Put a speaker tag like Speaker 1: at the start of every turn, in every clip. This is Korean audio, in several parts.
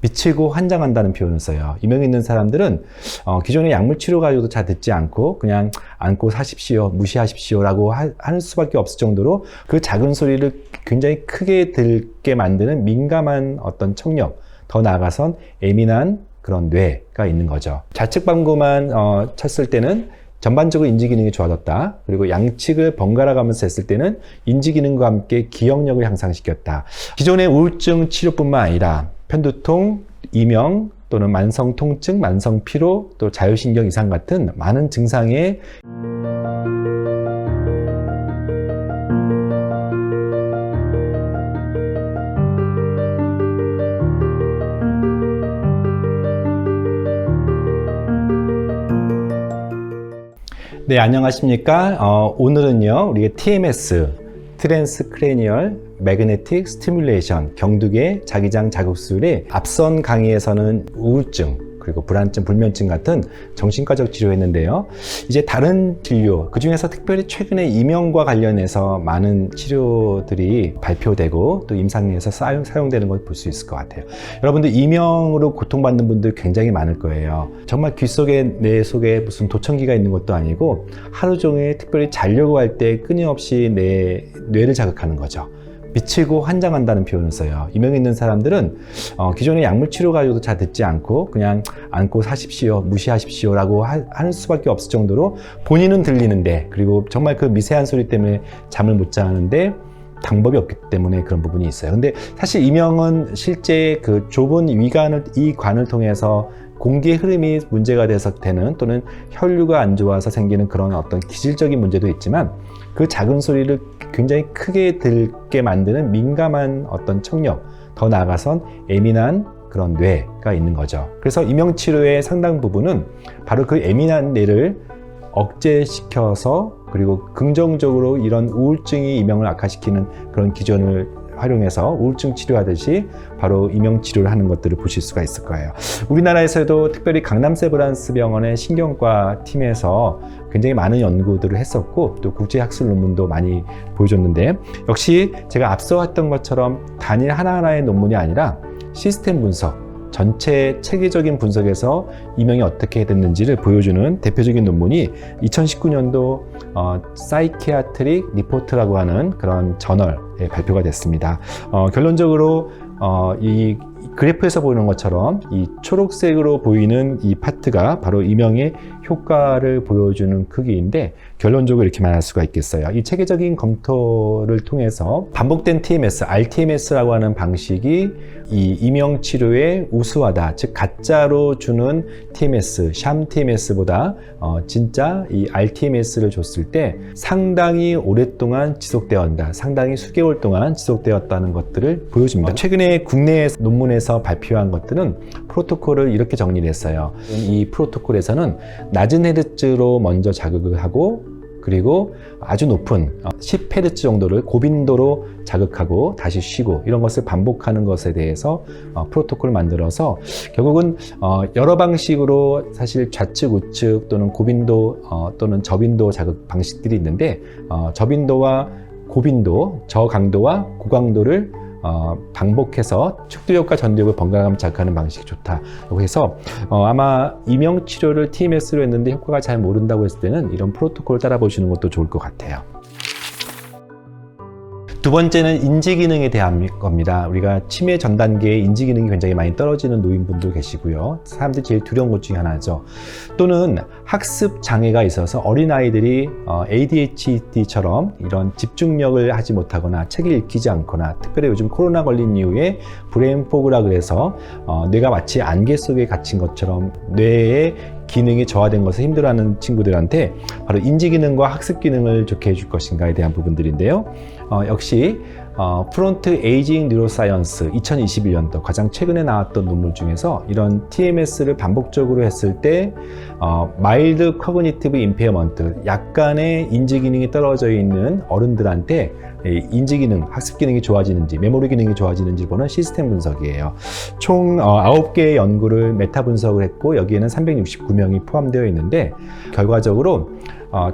Speaker 1: 미치고 환장한다는 표현을 써요. 이명 있는 사람들은 기존의 약물 치료 가지고도 잘 듣지 않고 그냥 안고 사십시오, 무시하십시오 라고 하는 수밖에 없을 정도로 그 작은 소리를 굉장히 크게 들게 만드는 민감한 어떤 청력, 더 나아가선 예민한 그런 뇌가 있는 거죠. 좌측 방구만 쳤을 때는 전반적으로 인지 기능이 좋아졌다. 그리고 양측을 번갈아 가면서 했을 때는 인지 기능과 함께 기억력을 향상시켰다. 기존의 우울증 치료뿐만 아니라 편두통, 이명 또는 만성 통증, 만성 피로, 또 자율신경 이상 같은 많은 증상에 네, 안녕하십니까? 오늘은요, 우리가 TMS, 트랜스크레니얼 매그네틱 스티뮬레이션, 경두계 자기장 자극술의 앞선 강의에서는 우울증, 그리고 불안증, 불면증 같은 정신과적 치료했는데요. 이제 다른 진료, 그 중에서 특별히 최근에 이명과 관련해서 많은 치료들이 발표되고 또 임상에서 사용되는 걸 볼 수 있을 것 같아요. 여러분들 이명으로 고통받는 분들 굉장히 많을 거예요. 정말 귀 속에, 뇌 속에 무슨 도청기가 있는 것도 아니고 하루 종일 특별히 자려고 할 때 끊임없이 뇌를 자극하는 거죠. 미치고 환장한다는 표현을 써요. 이명 있는 사람들은 기존의 약물 치료 가지고도 잘 듣지 않고 그냥 안고 사십시오, 무시하십시오 라고 하는 수밖에 없을 정도로 본인은 들리는데, 그리고 정말 그 미세한 소리 때문에 잠을 못 자는데 방법이 없기 때문에 그런 부분이 있어요. 근데 사실 이명은 실제 그 좁은 이 관을 통해서 공기의 흐름이 문제가 돼서 되는, 또는 혈류가 안 좋아서 생기는 그런 어떤 기질적인 문제도 있지만, 그 작은 소리를 굉장히 크게 들게 만드는 민감한 어떤 청력, 더 나아가선 예민한 그런 뇌가 있는 거죠. 그래서 이명치료의 상당 부분은 바로 그 예민한 뇌를 억제시켜서, 그리고 긍정적으로 이런 우울증이 이명을 악화시키는 그런 기전을 활용해서 우울증 치료하듯이 바로 이명 치료를 하는 것들을 보실 수가 있을 거예요. 우리나라에서도 특별히 강남 세브란스 병원의 신경과 팀에서 굉장히 많은 연구들을 했었고, 또 국제 학술 논문도 많이 보여줬는데, 역시 제가 앞서 했던 것처럼 단일 하나하나의 논문이 아니라 시스템 분석, 전체 체계적인 분석에서 이명이 어떻게 됐는지를 보여주는 대표적인 논문이 2019년도 사이키아트릭 리포트라고 하는 그런 저널에 발표가 됐습니다. 결론적으로 이 그래프에서 보이는 것처럼 이 초록색으로 보이는 이 파트가 바로 이명의 효과를 보여주는 크기인데, 결론적으로 이렇게 말할 수가 있겠어요. 이 체계적인 검토를 통해서 반복된 TMS, RTMS라고 하는 방식이 이 이명 치료의 우수하다, 즉 가짜로 주는 TMS, 샴 TMS보다 진짜 이 RTMS를 줬을 때 상당히 오랫동안 지속되었다, 상당히 수개월 동안 지속되었다는 것들을 보여줍니다. 최근에 국내 논문에서 발표한 것들은 프로토콜을 이렇게 정리를 했어요. 이 프로토콜에서는 낮은 헤르츠로 먼저 자극을 하고, 그리고 아주 높은 10Hz 정도를 고빈도로 자극하고 다시 쉬고, 이런 것을 반복하는 것에 대해서 프로토콜을 만들어서 결국은 여러 방식으로 사실 좌측, 우측 또는 고빈도 또는 저빈도 자극 방식들이 있는데, 저빈도와 고빈도, 저강도와 고강도를 반복해서 축두력과 전두력을 번갈아가며 자극하는 방식이 좋다고 해서 아마 이명 치료를 TMS로 했는데 효과가 잘 모른다고 했을 때는 이런 프로토콜을 따라 보시는 것도 좋을 것 같아요. 두 번째는 인지 기능에 대한 겁니다. 우리가 치매 전 단계에 인지 기능이 굉장히 많이 떨어지는 노인분도 계시고요. 사람들이 제일 두려운 것 중에 하나죠. 또는 학습 장애가 있어서 어린아이들이 ADHD처럼 이런 집중력을 하지 못하거나 책을 읽히지 않거나, 특별히 요즘 코로나 걸린 이후에 브레인 포그라 그래서 뇌가 마치 안개 속에 갇힌 것처럼 뇌의 기능이 저하된 것을 힘들어하는 친구들한테 바로 인지 기능과 학습 기능을 좋게 해줄 것인가에 대한 부분들인데요. 역시 프론트 에이징 뉴로사이언스 2021년도 가장 최근에 나왔던 논문 중에서 이런 TMS를 반복적으로 했을 때 마일드 커그니티브 임페어먼트, 약간의 인지 기능이 떨어져 있는 어른들한테 인지 기능, 학습 기능이 좋아지는지, 메모리 기능이 좋아지는지 보는 시스템 분석이에요. 총 9개의 연구를 메타 분석을 했고, 여기에는 369명이 포함되어 있는데, 결과적으로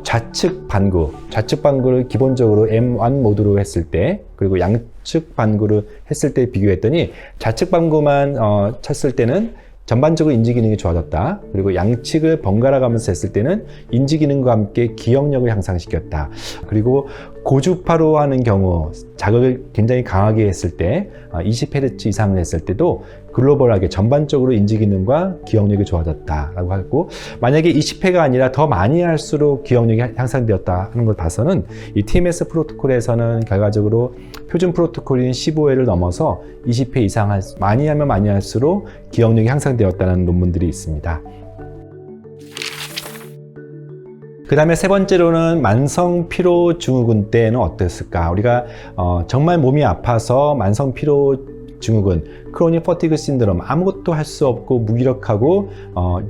Speaker 1: 좌측 반구를 기본적으로 M1 모드로 했을 때, 그리고 우측 반구를 했을 때 비교했더니 좌측 반구만 쳤을 때는 전반적으로 인지 기능이 좋아졌다. 그리고 양측을 번갈아 가면서 했을 때는 인지 기능과 함께 기억력을 향상시켰다. 그리고 고주파로 하는 경우 자극을 굉장히 강하게 했을 때 20Hz 이상을 했을 때도 글로벌하게 전반적으로 인지 기능과 기억력이 좋아졌다라고 하고, 만약에 20회가 아니라 더 많이 할수록 기억력이 향상되었다 하는 걸 봐서는 이 TMS 프로토콜에서는 결과적으로 표준 프로토콜인 15회를 넘어서 20회 이상 많이 하면 많이 할수록 기억력이 향상되었다는 논문들이 있습니다. 그 다음에 세 번째로는 만성 피로 증후군 때는 어땠을까? 우리가 정말 몸이 아파서 만성 피로 증후군, 크로닉 퍼티그 신드롬, 아무것도 할 수 없고 무기력하고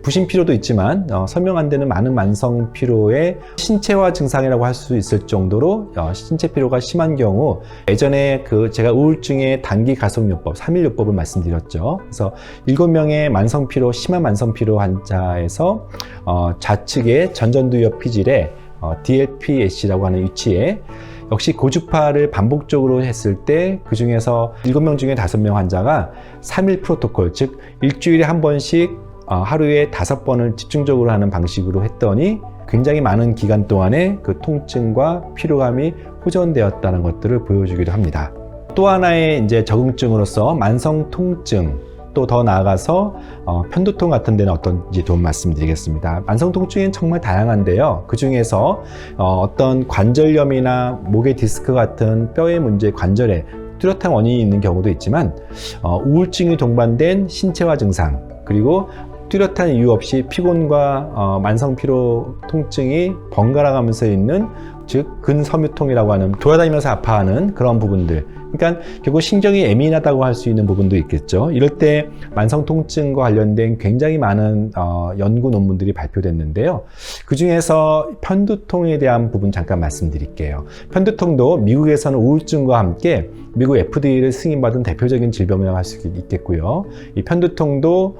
Speaker 1: 부신 피로도 있지만 설명 안 되는 많은 만성 피로의 신체화 증상이라고 할 수 있을 정도로 신체 피로가 심한 경우, 예전에 제가 우울증의 단기 가속요법, 3일요법을 말씀드렸죠. 그래서 7명의 만성 피로, 심한 만성 피로 환자에서 좌측의 전전두엽 피질에 DLPS라고 하는 위치에 역시 고주파를 반복적으로 했을 때 그 중에서 7명 중에 5명 환자가 3일 프로토콜, 즉 일주일에 한 번씩 하루에 5번을 집중적으로 하는 방식으로 했더니 굉장히 많은 기간 동안에 그 통증과 피로감이 호전되었다는 것들을 보여주기도 합니다. 또 하나의 이제 적응증으로서 만성 통증, 또 더 나아가서 편두통 같은 데는 어떤지 좀 말씀드리겠습니다. 만성 통증은 정말 다양한데요. 그 중에서 어떤 관절염이나 목의 디스크 같은 뼈의 문제, 관절에 뚜렷한 원인이 있는 경우도 있지만 우울증이 동반된 신체화 증상, 그리고 뚜렷한 이유 없이 피곤과 만성 피로 통증이 번갈아 가면서 있는, 즉 근섬유통이라고 하는 돌아다니면서 아파하는 그런 부분들, 그러니까 결국 신경이 예민하다고 할 수 있는 부분도 있겠죠. 이럴 때 만성 통증과 관련된 굉장히 많은 연구 논문들이 발표됐는데요. 그 중에서 편두통에 대한 부분 잠깐 말씀드릴게요. 편두통도 미국에서는 우울증과 함께 미국 FDA를 승인받은 대표적인 질병이라고 할 수 있겠고요. 이 편두통도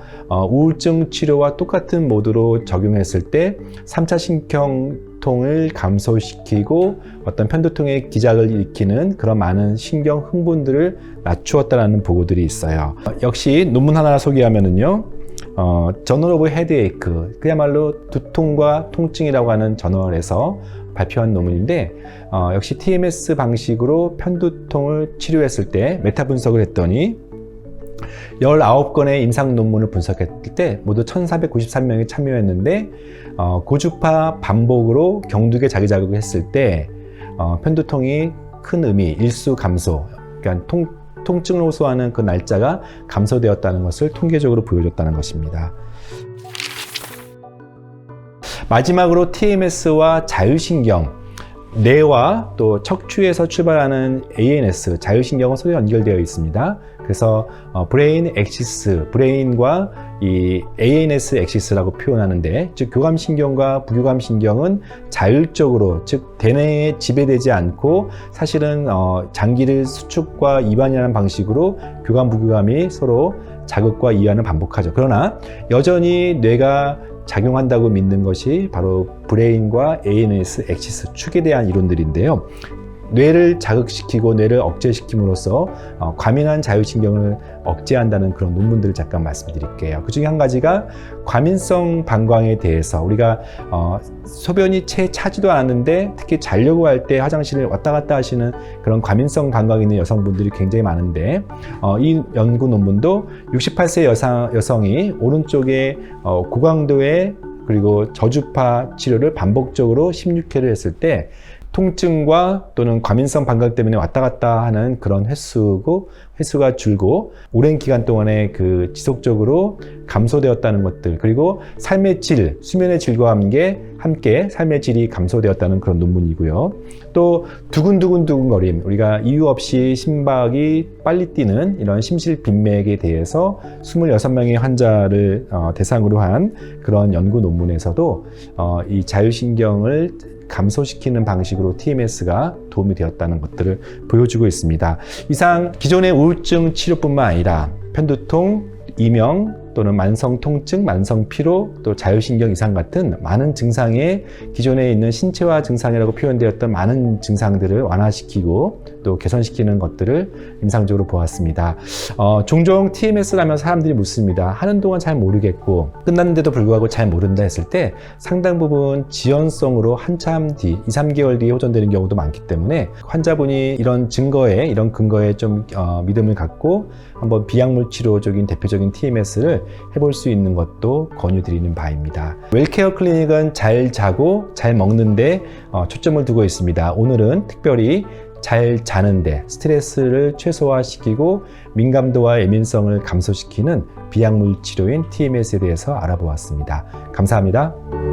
Speaker 1: 우울증 치료와 똑같은 모드로 적용했을 때 3차 신경통을 감소시키고 어떤 편두통의 기작을 일으키는 그런 많은 신경 흥분들을 낮추었다는 보고들이 있어요. 역시 논문 하나 소개하면은요, 저널 오브 헤드에이크, 그야말로 두통과 통증이라고 하는 저널에서 발표한 논문인데, 역시 TMS 방식으로 편두통을 치료했을 때 메타 분석을 했더니 19건의 임상 논문을 분석했을 때 모두 1493명이 참여했는데, 고주파 반복으로 경두계 자기 자극을 했을 때 편두통이 큰 의미, 일수 감소, 그러니까 통증을 호소하는 그 날짜가 감소되었다는 것을 통계적으로 보여줬다는 것입니다. 마지막으로 TMS와 자율신경, 뇌와 또 척추에서 출발하는 ANS, 자율신경은 서로 연결되어 있습니다. 그래서 브레인 엑시스, 브레인과 이 ANS 엑시스라고 표현하는데, 즉 교감신경과 부교감신경은 자율적으로, 즉 대뇌에 지배되지 않고 사실은 장기를 수축과 이완이라는 방식으로 교감 부교감이 서로 자극과 이완을 반복하죠. 그러나 여전히 뇌가 작용한다고 믿는 것이 바로 브레인과 ANS 엑시스 축에 대한 이론들인데요. 뇌를 자극시키고 뇌를 억제시킴으로써 과민한 자율신경을 억제한다는 그런 논문들을 잠깐 말씀드릴게요. 그 중에 한 가지가 과민성 방광에 대해서, 우리가 소변이 채 차지도 않았는데 특히 자려고 할 때 화장실을 왔다 갔다 하시는 그런 과민성 방광이 있는 여성분들이 굉장히 많은데, 이 연구 논문도 68세 여성이 오른쪽에 고강도의 그리고 저주파 치료를 반복적으로 16회를 했을 때 통증과 또는 과민성 방광 때문에 왔다 갔다 하는 그런 횟수가 줄고 오랜 기간 동안에 지속적으로 감소되었다는 것들, 그리고 삶의 질, 수면의 질과 함께 삶의 질이 감소되었다는 그런 논문이고요. 또 두근두근거림, 우리가 이유 없이 심박이 빨리 뛰는 이런 심실빈맥에 대해서 26명의 환자를 대상으로 한 그런 연구 논문에서도 이 자율신경을 감소시키는 방식으로 TMS가 도움이 되었다는 것들을 보여주고 있습니다. 이상 기존의 우울증 치료뿐만 아니라 편두통, 이명, 또는 만성 통증, 만성 피로, 또 자율신경 이상 같은 많은 증상에 기존에 있는 신체화 증상이라고 표현되었던 많은 증상들을 완화시키고 또 개선시키는 것들을 임상적으로 보았습니다. 종종 TMS라면 사람들이 묻습니다. 하는 동안 잘 모르겠고 끝났는데도 불구하고 잘 모른다 했을 때 상당 부분 지연성으로 한참 뒤 2, 3개월 뒤에 호전되는 경우도 많기 때문에 환자분이 이런 근거에 좀 믿음을 갖고 한번 비약물 치료적인 대표적인 TMS를 해볼 수 있는 것도 권유드리는 바입니다. 웰케어 클리닉은 잘 자고 잘 먹는데 초점을 두고 있습니다. 오늘은 특별히 잘 자는데 스트레스를 최소화시키고 민감도와 예민성을 감소시키는 비약물 치료인 TMS에 대해서 알아보았습니다. 감사합니다.